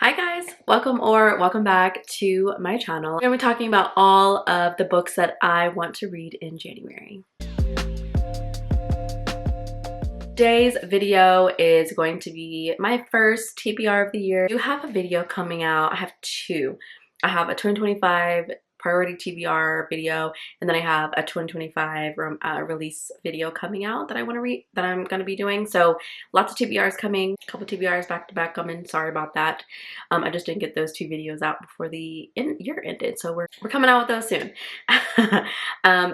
Hi guys, welcome back to my channel. I'm going to be talking about all of the books that I want to read in January. Today's video is going to be my first TBR of the year. I do have a video coming out. I have two. I have a 2025 priority TBR video, and then I have a 2025 release video coming out that I'm going to be doing. So lots of TBRs coming, a couple TBRs back to back coming. Sorry about that. I just didn't get those two videos out before the year ended, so we're coming out with those soon.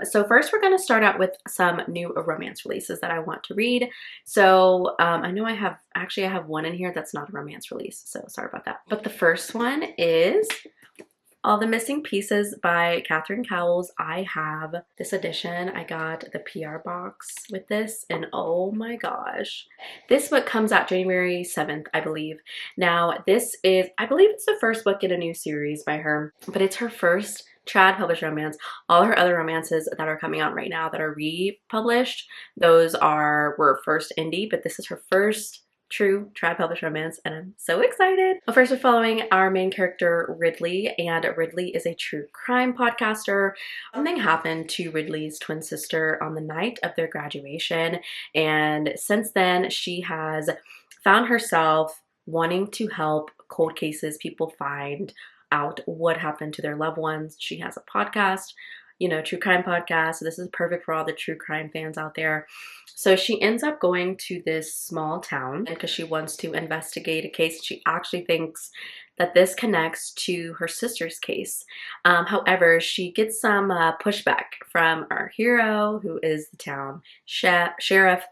So first we're going to start out with some new romance releases that I want to read. So I know I have one in here that's not a romance release, so sorry about that. But the first one is All the Missing Pieces by Catherine Cowles. I have this edition. I got the PR box with this, and oh my gosh. This book comes out January 7th, I believe. Now, this is, I believe it's the first book in a new series by her, but it's her first trad published romance. All her other romances that are coming out right now that are republished, those were first indie, but this is her first true trad published romance, and I'm so excited. Well, first we're following our main character Ridley, and Ridley is a true crime podcaster. Something happened to Ridley's twin sister on the night of their graduation, and since then she has found herself wanting to help cold cases, people find out what happened to their loved ones. She has a podcast, true crime podcast. So this is perfect for all the true crime fans out there. So she ends up going to this small town because she wants to investigate a case. She actually thinks that this connects to her sister's case. However, she gets some pushback from our hero, who is the town sheriff,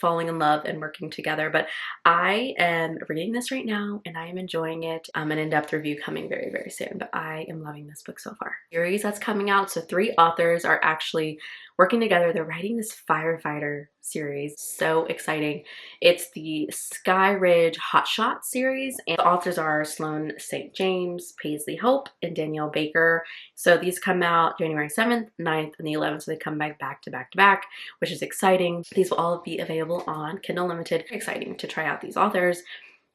falling in love and working together. But I am reading this right now and I am enjoying it. An in-depth review coming very, very soon, but I am loving this book so far. Series that's coming out. So 3 authors are actually working together. They're writing this firefighter series. So exciting. It's the Sky Ridge Hotshot series, and the authors are Sloan St. James, Paisley Hope, and Danielle Baker. So these come out January 7th, 9th, and the 11th. So they come back to back, which is exciting. These will all be available on Kindle Unlimited. Exciting to try out these authors.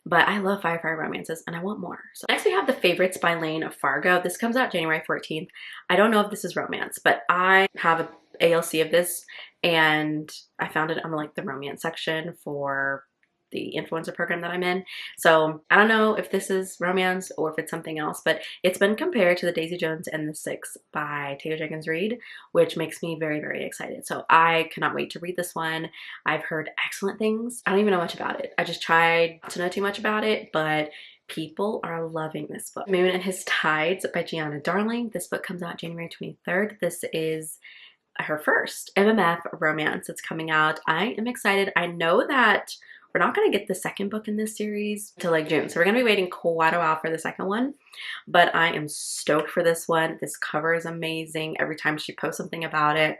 But I love firefighter romances and I want more. So next we have The Favorites by Lane Fargo. This comes out January 14th. I don't know if this is romance, but I have an ALC of this and I found it on the romance section for the influencer program that I'm in. So I don't know if this is romance or if it's something else, but it's been compared to The Daisy Jones and the Six by Taylor Jenkins Reid, which makes me very, very excited. So I cannot wait to read this one. I've heard excellent things. I don't even know much about it. I just tried to know too much about it, but people are loving this book. Moon and His Tides by Gianna Darling. This book comes out January 23rd. This is her first MMF romance that's coming out. I am excited. I know that we're not going to get the second book in this series till June. So we're going to be waiting quite a while for the second one. But I am stoked for this one. This cover is amazing. Every time she posts something about it,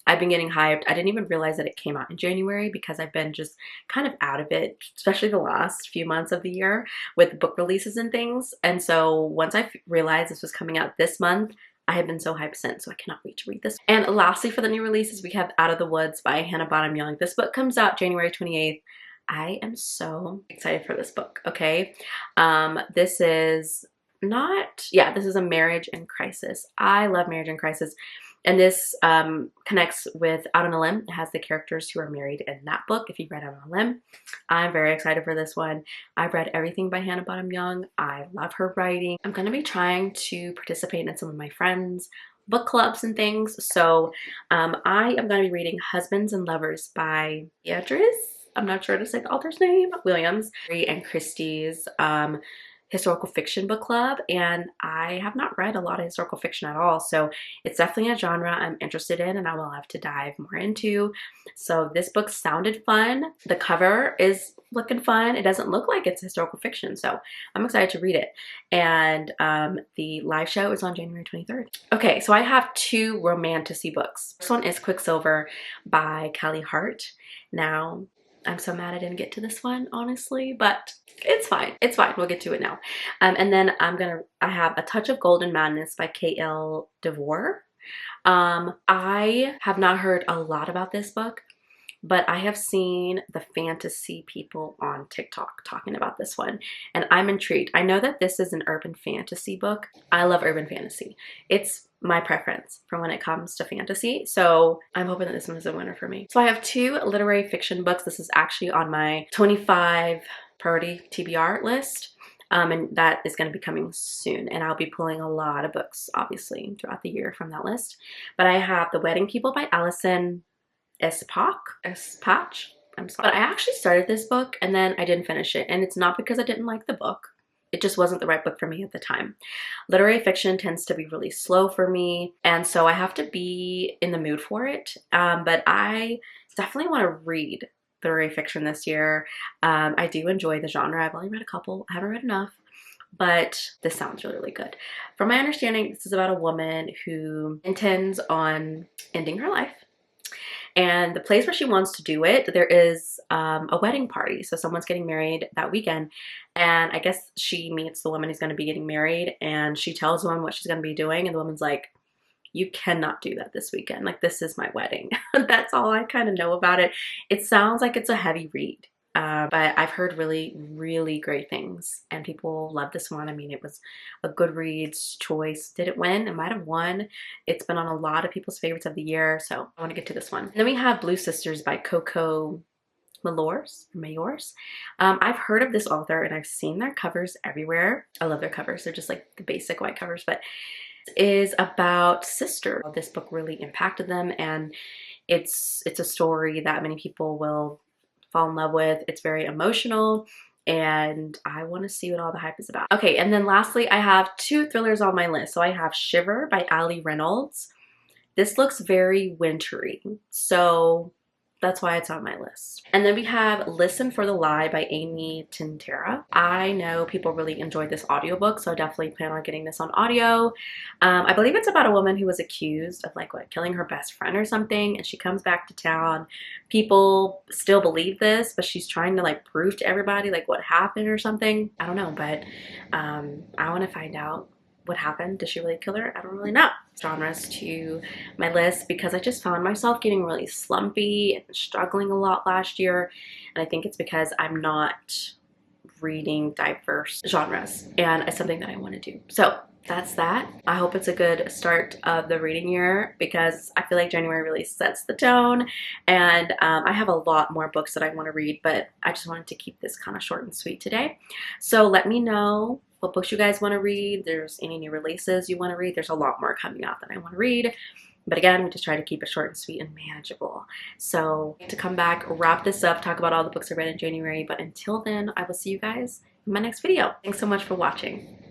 I've been getting hyped. I didn't even realize that it came out in January because I've been just kind of out of it, especially the last few months of the year with book releases and things. And so once I realized this was coming out this month, I have been so hyped since, so I cannot wait to read this. And lastly, for the new releases, we have Out of the Woods by Hannah Bonham Young. This book comes out January 28th. I am so excited for this book, okay? This is a marriage in crisis. I love marriage in crisis. And this connects with Out on a Limb. It has the characters who are married in that book, if you've read Out on a Limb. I'm very excited for this one. I've read everything by Hannah Bonham Young. I love her writing. I'm going to be trying to participate in some of my friends' book clubs and things. So I am going to be reading Husbands and Lovers by Beatrice, I'm not sure to say the author's name, Williams, and Christie's historical fiction book club, and I have not read a lot of historical fiction at all, so it's definitely a genre I'm interested in and I will have to dive more into. So this book sounded fun. The cover is looking fun. It doesn't look like it's historical fiction, so I'm excited to read it. And the live show is on January 23rd. Okay, so I have 2 romantasy books. This one is Quicksilver by Callie Hart. Now, I'm so mad I didn't get to this one, honestly, but it's fine. It's fine. We'll get to it now. And then I have A Touch of Golden Madness by K.L. DeVore. I have not heard a lot about this book, but I have seen the fantasy people on TikTok talking about this one, and I'm intrigued. I know that this is an urban fantasy book. I love urban fantasy. It's my preference for when it comes to fantasy, so I'm hoping that this one is a winner for me. So I have 2 literary fiction books. This is actually on my 25 priority TBR list. And that is going to be coming soon, and I'll be pulling a lot of books obviously throughout the year from that list. But I have The Wedding People by Allison Espach. I'm sorry. But I actually started this book and then I didn't finish it, and it's not because I didn't like the book. It just wasn't the right book for me at the time. Literary fiction tends to be really slow for me, and so I have to be in the mood for it. But I definitely want to read literary fiction this year. I do enjoy the genre. I've only read a couple. I haven't read enough, but this sounds really, really good. From my understanding, this is about a woman who intends on ending her life. And the place where she wants to do it, there is a wedding party. So someone's getting married that weekend. And I guess she meets the woman who's going to be getting married, and she tells the woman what she's going to be doing. And the woman's like, you cannot do that this weekend. Like, this is my wedding. That's all I kind of know about it. It sounds like it's a heavy read. But I've heard really, really great things, and people love this one. I mean, it was a Goodreads choice. Did it win? It might have won. It's been on a lot of people's favorites of the year, so I want to get to this one. And then we have Blue Sisters by Coco Mayors. I've heard of this author, and I've seen their covers everywhere. I love their covers. They're just like the basic white covers, but it is about sisters. This book really impacted them, and it's a story that many people will fall in love with. It's very emotional, and I want to see what all the hype is about. Okay, and then lastly, I have 2 thrillers on my list. So I have Shiver by Ali Reynolds. This looks very wintry, so that's why it's on my list. And then we have Listen for the Lie by Amy Tintera. I know people really enjoyed this audiobook, so I definitely plan on getting this on audio. I believe it's about a woman who was accused of killing her best friend or something, and she comes back to town. People still believe this, but she's trying to prove to everybody what happened or something. I don't know, but I want to find out what happened. Did she really kill her? I don't really know. Genres to my list because I just found myself getting really slumpy and struggling a lot last year, and I think it's because I'm not reading diverse genres, and it's something that I want to do. So that's that. I hope it's a good start of the reading year because I feel like January really sets the tone, and I have a lot more books that I want to read, but I just wanted to keep this kind of short and sweet today. So let me know what books you guys want to read. There's any new releases you want to read. There's a lot more coming out that I want to read. But again, we just try to keep it short and sweet and manageable. So to come back, wrap this up, talk about all the books I read in January. But until then, I will see you guys in my next video. Thanks so much for watching.